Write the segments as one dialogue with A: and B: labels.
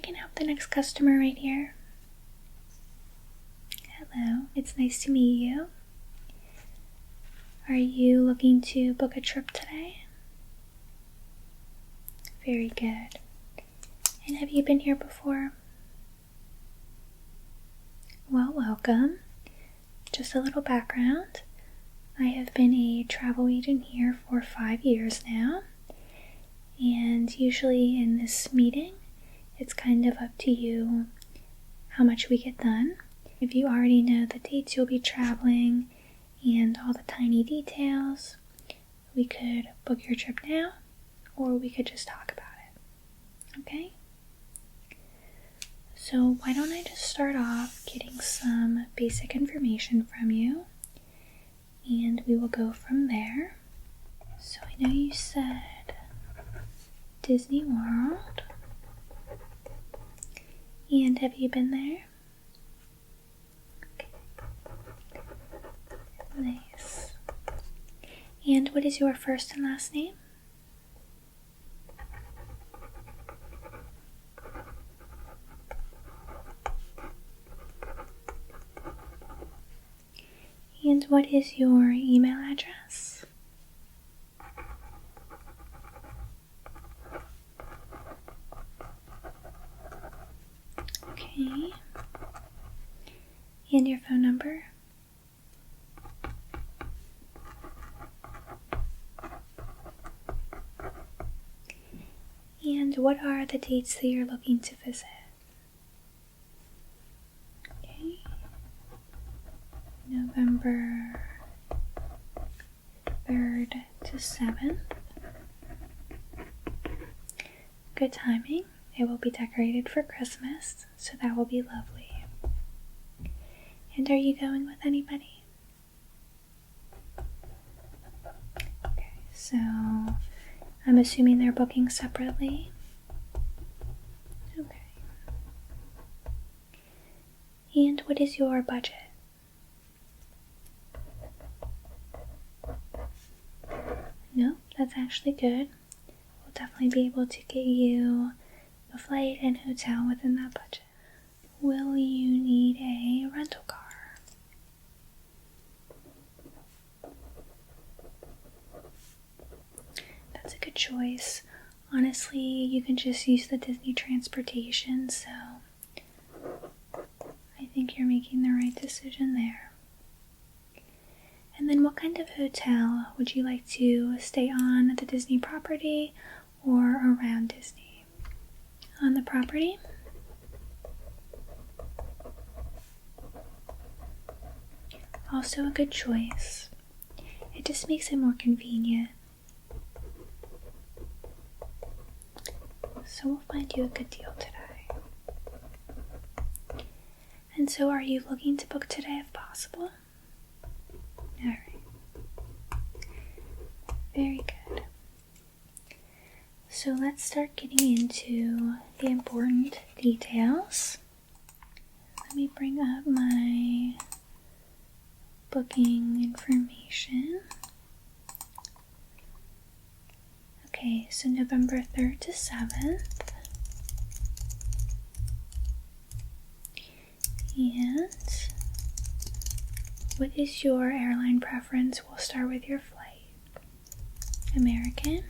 A: can help the next customer right here. Hello, it's nice to meet you. Are you looking to book a trip today? Very good. And have you been here before? Well, welcome. Just a little background. I have been a travel agent here for 5 years now. And usually in this meeting, it's kind of up to you how much we get done. If you already know the dates you'll be traveling and all the tiny details, we could book your trip now, or we could just talk about it. Okay? So why don't I just start off getting some basic information from you, and we will go from there. So I know you said Disney World. And have you been there? Okay. Nice. And what is your first and last name? And what is your email address? Okay. And your phone number? And what are the dates that you're looking to visit? Okay. November 3rd to 7th. Good timing. It will be decorated for Christmas, so that will be lovely. And are you going with anybody? Okay, so I'm assuming they're booking separately. Okay. And what is your budget? No, that's actually good. We'll definitely be able to get you a flight and hotel within that budget. Will you need a rental car? That's a good choice. Honestly, you can just use the Disney transportation, so I think you're making the right decision there. And then what kind of hotel would you like to stay on at the Disney property or around Disney? On the property? Also a good choice. It just makes it more convenient. So we'll find you a good deal today. And so are you looking to book today if possible? Alright. Very good. So let's start getting into the important details. Let me bring up my booking information. Okay, so November 3rd to 7th. And what is your airline preference? We'll start with your flight. American?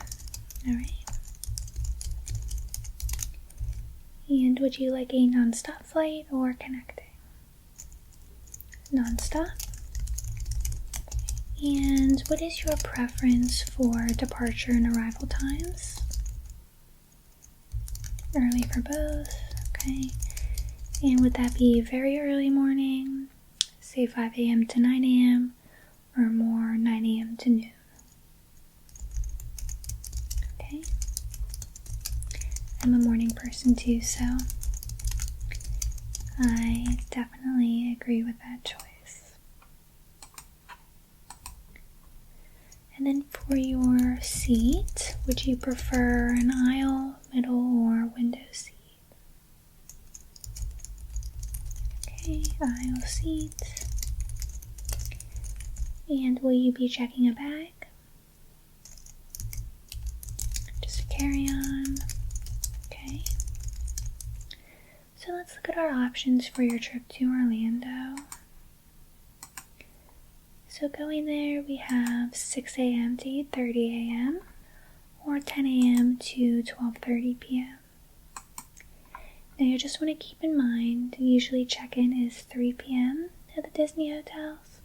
A: Alright. And would you like a non-stop flight or connecting? Non-stop. And what is your preference for departure and arrival times? Early for both, okay. And would that be very early morning, say 5 a.m. to 9 a.m., or more 9 a.m. to noon? Okay. I'm a morning person too, so I definitely agree with that choice. And then for your seat, would you prefer an aisle, middle, or window seat? Okay, aisle seat. And will you be checking a bag? Just a carry-on. Okay. look at our options for your trip to Orlando. So going there, we have 6 a.m. to 8:30 a.m. or 10 a.m. to 12:30 p.m. Now you just want to keep in mind, usually check-in is 3 p.m. at the Disney hotels,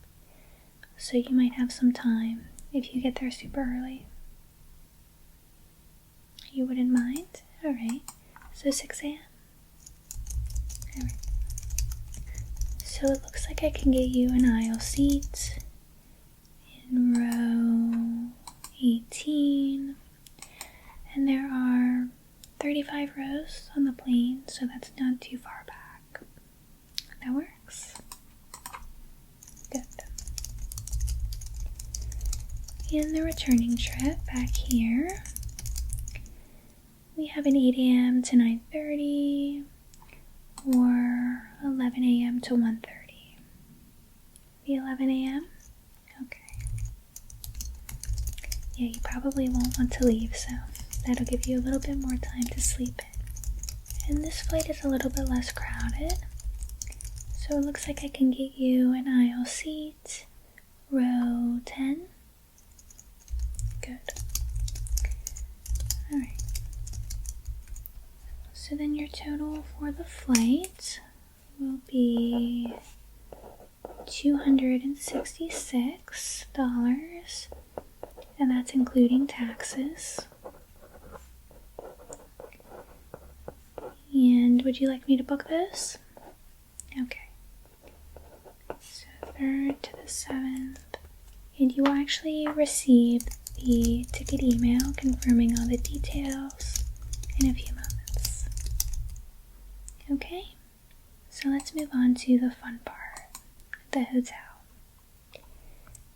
A: so you might have some time if you get there super early. You wouldn't mind? Alright, so 6 a.m. Alright. So it looks like I can get you an aisle seat in row 18, and there are 35 rows on the plane, so that's not too far back. That works. Good. And the returning trip back here, we have an 8 a.m. to 9:30 or 11 a.m. to 1:30. The 11 a.m.? Okay. Yeah, you probably won't want to leave, so that'll give you a little bit more time to sleep in. And this flight is a little bit less crowded, so it looks like I can get you an aisle seat, row 10. Good. Alright. So then your total for the flight will be $266, and that's including taxes. And would you like me to book this? Okay. So 3rd to the 7th. And you will actually receive the ticket email confirming all the details in a few moments. Okay? So let's move on to the fun part, the hotel.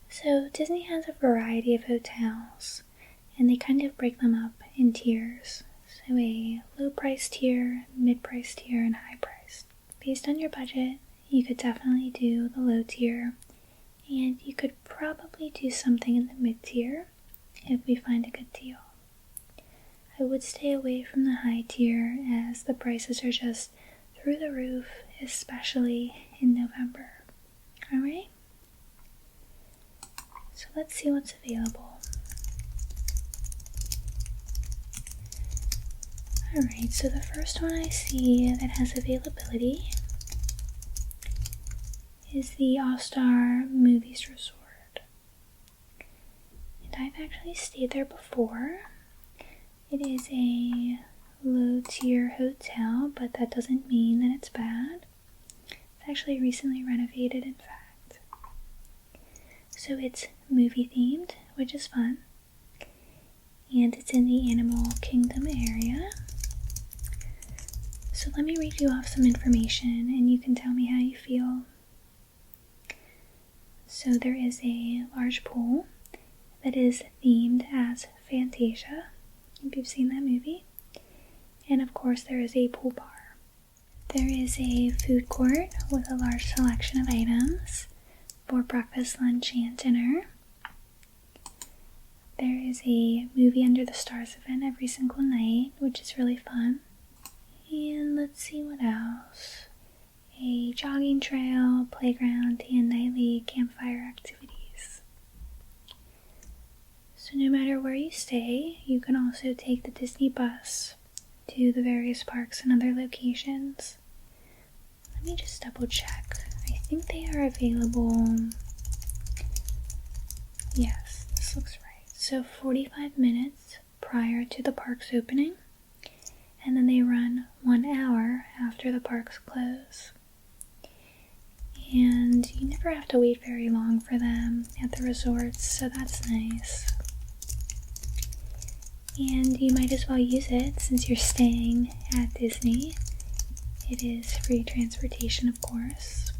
A: So Disney has a variety of hotels, and they kind of break them up in tiers. So a low price tier, mid price tier, and high price. Based on your budget, you could definitely do the low tier, and you could probably do something in the mid tier if we find a good deal. I would stay away from the high tier as the prices are just through the roof, especially in November. Alright? So let's see what's available. Alright, so the first one I see that has availability is the All-Star Movies Resort. And I've actually stayed there before. It is a low-tier hotel, but that doesn't mean that it's bad. It's actually recently renovated, in fact. So it's movie-themed, which is fun. And it's in the Animal Kingdom area. So let me read you off some information, and you can tell me how you feel. So there is a large pool that is themed as Fantasia, if you've seen that movie. And of course there is a pool bar. There is a food court with a large selection of items for breakfast, lunch, and dinner. There is a movie under the stars event every single night, which is really fun. And let's see what else. A jogging trail, playground, and nightly campfire activities. So no matter where you stay, you can also take the Disney bus to the various parks and other locations. Let me just double check. I think they are available. Yes, this looks right. So 45 minutes prior to the park's opening, and then they run 1 hour after the parks close. And you never have to wait very long for them at the resorts, so that's nice. And you might as well use it since you're staying at Disney. It is free transportation, of course.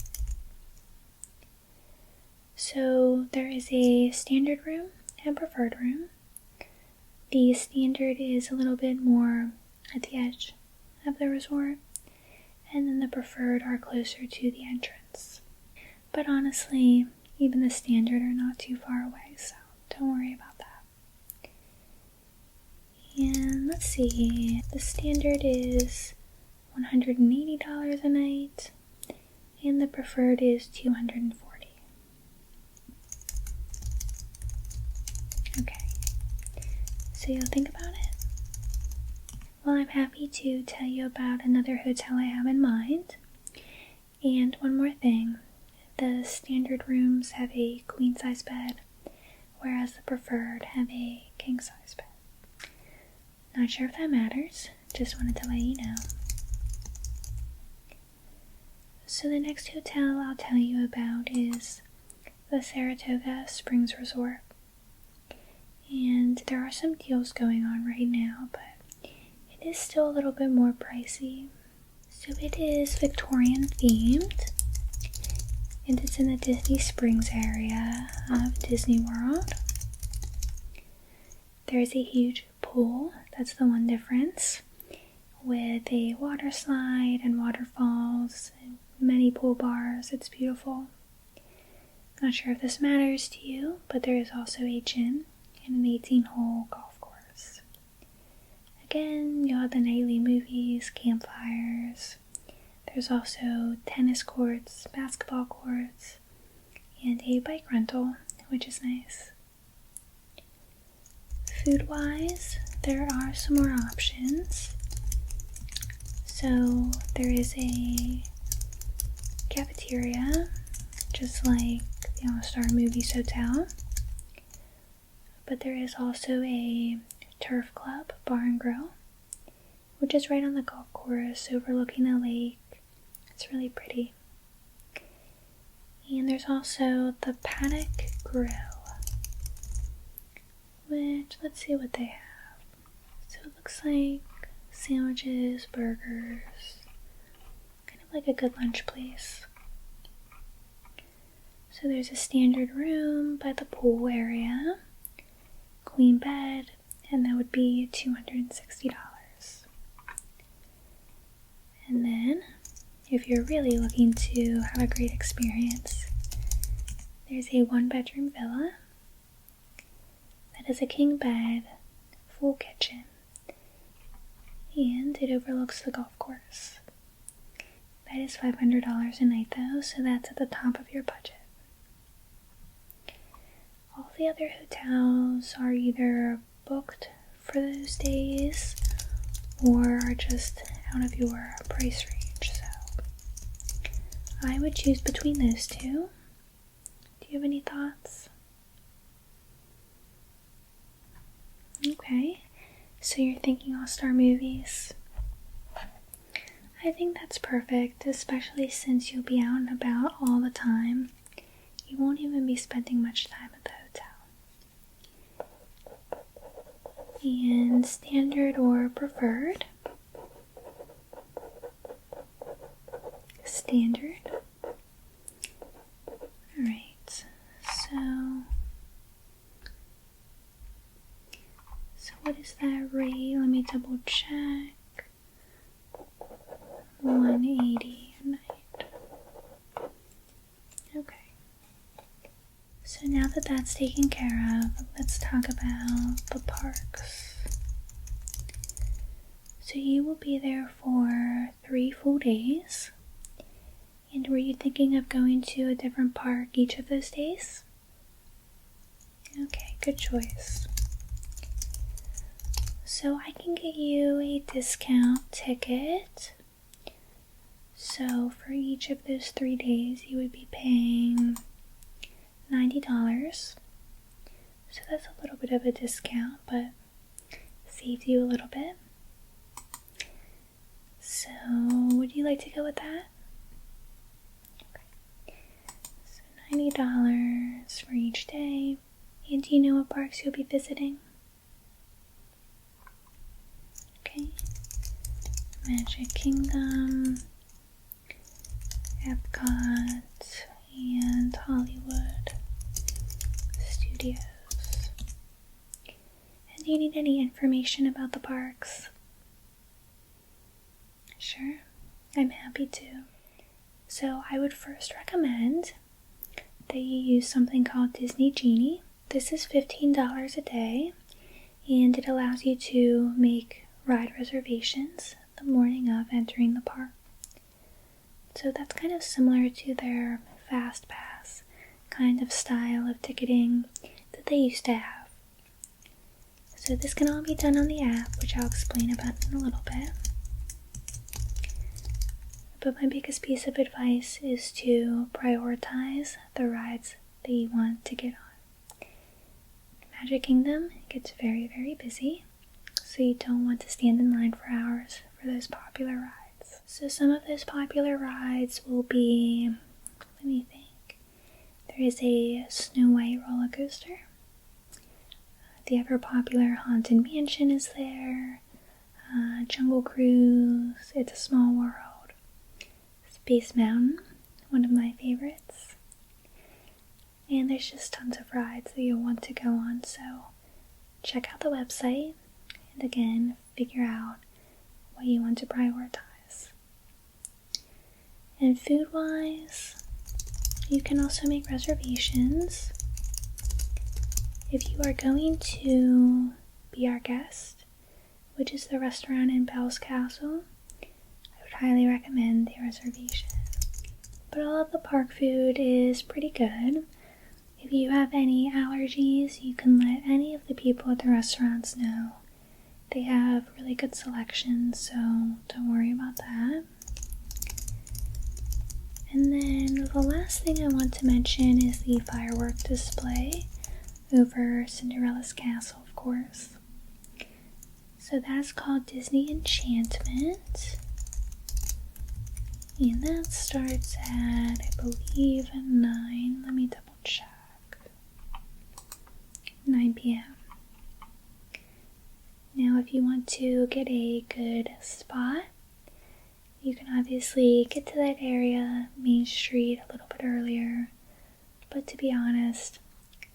A: So there is a standard room and preferred room. The standard is a little bit more at the edge of the resort, and then the preferred are closer to the entrance. But honestly, even the standard are not too far away, so don't worry about that. And let's see, the standard is $180 a night, and the preferred is $240. Okay, so you'll think about it? Well, I'm happy to tell you about another hotel I have in mind. And one more thing, the standard rooms have a queen-size bed, whereas the preferred have a king-size bed. Not sure if that matters, just wanted to let you know. So the next hotel I'll tell you about is the Saratoga Springs Resort. And there are some deals going on right now, but it is still a little bit more pricey. So it is Victorian themed, and it's in the Disney Springs area of Disney World. There's a huge pool, that's the one difference, with a water slide and waterfalls and many pool bars. It's beautiful. Not sure if this matters to you, but there is also a gym and an 18-hole golf course. Again, you'll have the nightly movies, campfires. There's also tennis courts, basketball courts, and a bike rental, which is nice. Food-wise, there are some more options. So there is a cafeteria, just like the All-Star Movies Hotel. But there is also a turf club, bar and grill, which is right on the golf course overlooking the lake. It's really pretty. And there's also the Paddock Grill, which, let's see what they have. So it looks like sandwiches, burgers, kind of like a good lunch place. So there's a standard room by the pool area, queen bed, and that would be $260. And then, if you're really looking to have a great experience, there's a 1-bedroom villa that is a king bed, full kitchen, and it overlooks the golf course. That is $500 a night though, so that's at the top of your budget. All the other hotels are either booked for those days or are just out of your price range, so I would choose between those two. Do you have any thoughts? Okay, so you're thinking All-Star Movies. I think that's perfect, especially since you'll be out and about all the time. You won't even be spending much time at the hotel. And standard or preferred? Standard. Alright, so what is that rate? Let me double check. $180 a night. Okay. So now that that's taken care of, let's talk about the parks. So you will be there for 3 full days. And were you thinking of going to a different park each of those days? Okay, good choice. So I can get you a discount ticket. So for each of those 3 days, you would be paying $90. So that's a little bit of a discount, but saves you a little bit. So would you like to go with that? Okay. So $90 for each day. And do you know what parks you'll be visiting? Okay. Magic Kingdom, Epcot, and Hollywood Studios. And do you need any information about the parks? Sure, I'm happy to. So I would first recommend that you use something called Disney Genie. This is $15 a day, and it allows you to make ride reservations the morning of entering the park. So that's kind of similar to their Fast Pass kind of style of ticketing that they used to have. So this can all be done on the app, which I'll explain about in a little bit. But my biggest piece of advice is to prioritize the rides that you want to get on. Magic Kingdom gets very, very busy, so you don't want to stand in line for hours for those popular rides. So some of those popular rides will be, let me think, there is a Snow White roller coaster. The ever popular Haunted Mansion is there, Jungle Cruise, It's a Small World, Space Mountain, one of my favorites. And there's just tons of rides that you'll want to go on, so check out the website and again, figure out what you want to prioritize. And food-wise, you can also make reservations. If you are going to Be Our Guest, which is the restaurant in Bell's Castle, I would highly recommend the reservation. But all of the park food is pretty good. If you have any allergies, you can let any of the people at the restaurants know. They have really good selections, so don't worry about that. And then the last thing I want to mention is the firework display over Cinderella's castle, of course. So that's called Disney Enchantment. And that starts at, I believe, 9. Let me double check. 9 p.m. Now, if you want to get a good spot, you can obviously get to that area, Main Street, a little bit earlier. But to be honest,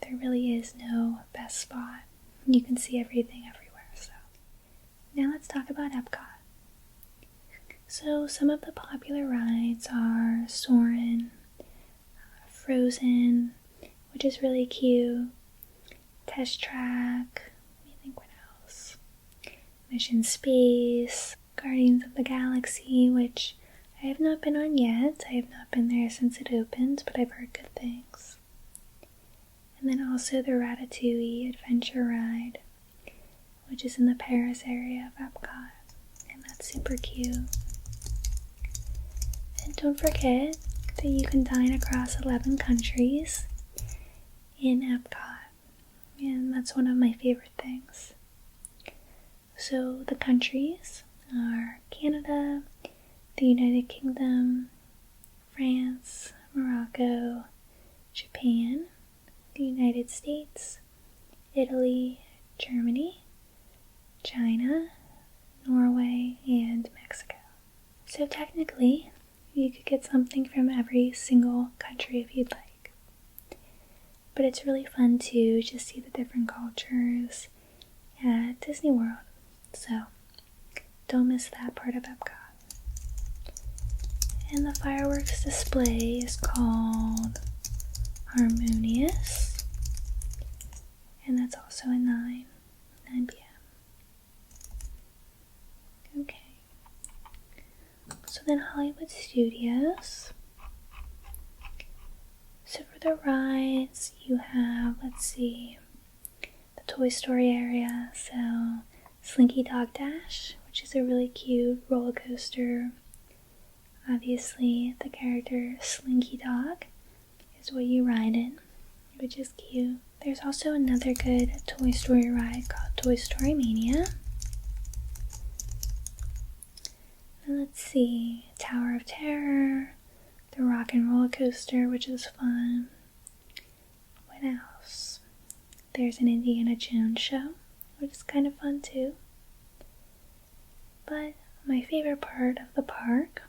A: there really is no best spot. You can see everything everywhere. So now let's talk about Epcot. So some of the popular rides are Soarin', Frozen, which is really cute, Test Track, let me think what else, Mission Space, Guardians of the Galaxy, which I have not been on yet. I have not been there since it opened, but I've heard good things. And then also the Ratatouille Adventure Ride, which is in the Paris area of Epcot, and that's super cute. And don't forget that you can dine across 11 countries in Epcot, and that's one of my favorite things. So the countries are Canada, the United Kingdom, France, Morocco, Japan, the United States, Italy, Germany, China, Norway, and Mexico. So technically, you could get something from every single country if you'd like. But it's really fun to just see the different cultures at Disney World. So don't miss that part of Epcot. And the fireworks display is called Harmonious, and that's also at 9 p.m. Okay. So then Hollywood Studios. So for the rides, you have, let's see, the Toy Story area. So Slinky Dog Dash, which is a really cute roller coaster. Obviously, the character Slinky Dog is what you ride in, which is cute. There's also another good Toy Story ride called Toy Story Mania. And let's see, Tower of Terror, the Rock and Roller Coaster, which is fun. What else? There's an Indiana Jones show, which is kind of fun too. But my favorite part of the park,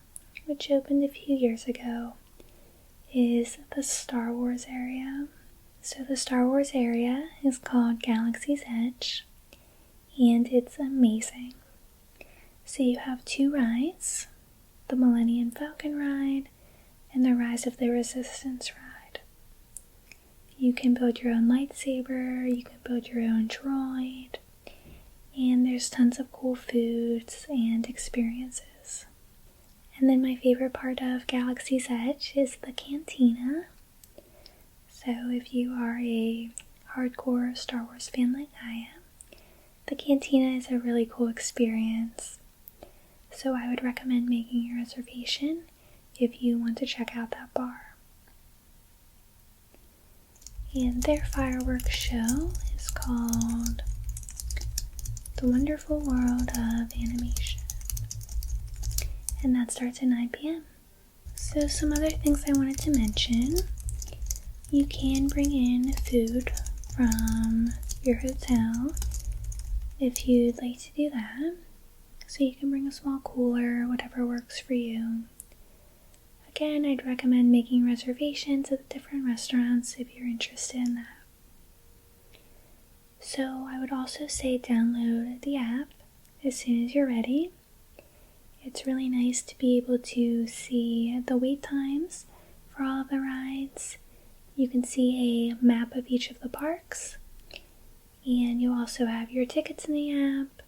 A: which opened a few years ago, is the Star Wars area. So the Star Wars area is called Galaxy's Edge, and it's amazing. So you have 2 rides, the Millennium Falcon ride and the Rise of the Resistance ride. You can build your own lightsaber, you can build your own droid, and there's tons of cool foods and experiences. And then my favorite part of Galaxy's Edge is the cantina. So if you are a hardcore Star Wars fan like I am, the cantina is a really cool experience. So I would recommend making your reservation if you want to check out that bar. And their fireworks show is called The Wonderful World of Animation. And that starts at 9 p.m. So some other things I wanted to mention. You can bring in food from your hotel if you'd like to do that. So you can bring a small cooler, whatever works for you. Again, I'd recommend making reservations at the different restaurants if you're interested in that. So I would also say download the app as soon as you're ready. It's really nice to be able to see the wait times for all of the rides. You can see a map of each of the parks, and you also have your tickets in the app.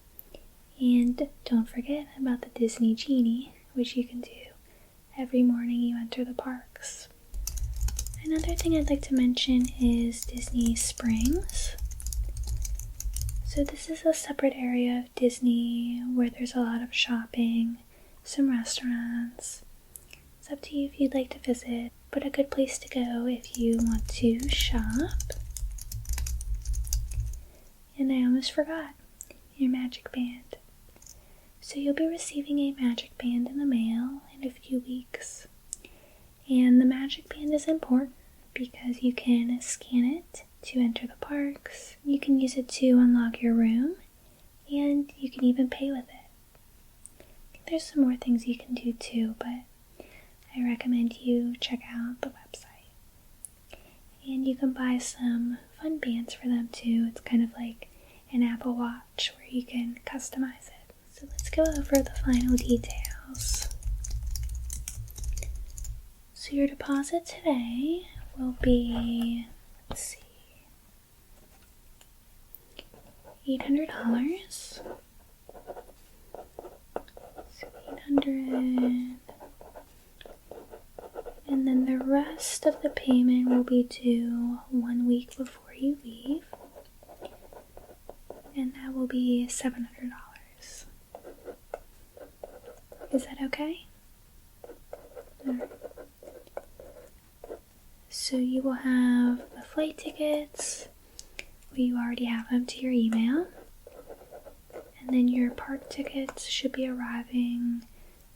A: And don't forget about the Disney Genie, which you can do every morning you enter the parks. Another thing I'd like to mention is Disney Springs. So this is a separate area of Disney where there's a lot of shopping, some restaurants. It's up to you if you'd like to visit, but a good place to go if you want to shop. And I almost forgot, your magic band. So you'll be receiving a magic band in the mail in a few weeks. And the magic band is important because you can scan it to enter the parks, you can use it to unlock your room, and you can even pay with it. There's some more things you can do too, but I recommend you check out the website. And you can buy some fun bands for them too. It's kind of like an Apple Watch where you can customize it. So let's go over the final details. So your deposit today will be, let's see, $800. So $800. And then the rest of the payment will be due 1 week before you leave. And that will be $700. Is that okay? Alright. So you will have the flight tickets, or you already have them to your email. And then your park tickets should be arriving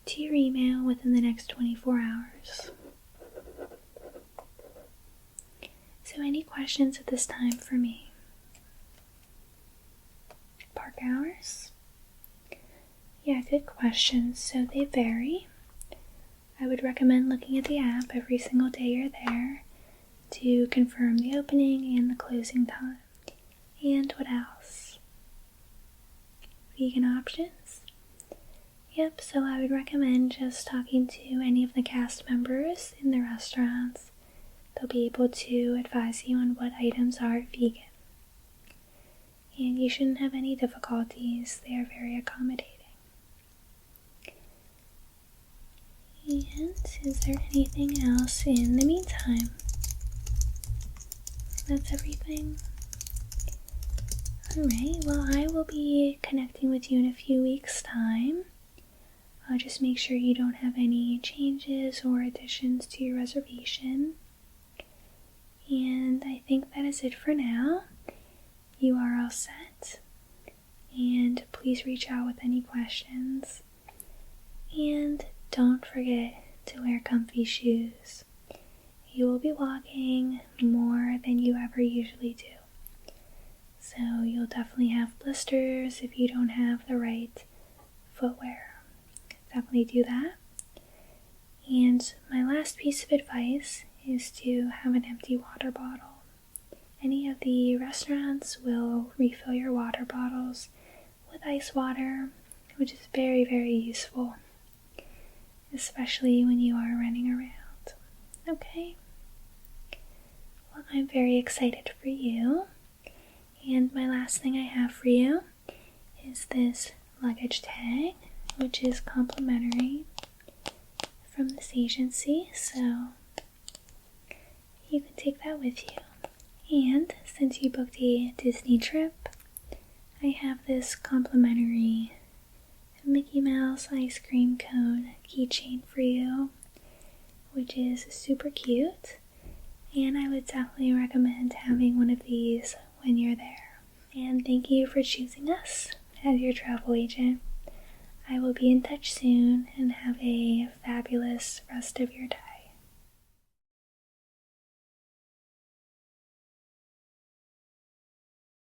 A: to your email within the next 24 hours. So any questions at this time for me? Park hours? Yeah, good question. So they vary. I would recommend looking at the app every single day you're there to confirm the opening and the closing time. And what else? Vegan options? Yep, so I would recommend just talking to any of the cast members in the restaurants. They'll be able to advise you on what items are vegan. And you shouldn't have any difficulties. They are very accommodating. And is there anything else in the meantime? That's everything. Alright, well I will be connecting with you in a few weeks' time. I'll just make sure you don't have any changes or additions to your reservation. And I think that is it for now. You are all set. And please reach out with any questions. And don't forget to wear comfy shoes. You will be walking more than you ever usually do. So you'll definitely have blisters if you don't have the right footwear. Definitely do that. And my last piece of advice is to have an empty water bottle. Any of the restaurants will refill your water bottles with ice water, which is very, very useful, especially when you are running around. Okay? Well, I'm very excited for you. And my last thing I have for you is this luggage tag, which is complimentary from this agency, so you can take that with you. And since you booked a Disney trip, I have this complimentary Mickey Mouse ice cream cone keychain for you, which is super cute, and I would definitely recommend having one of these when you're there. And thank you for choosing us as your travel agent. I will be in touch soon, and have a fabulous rest of your day.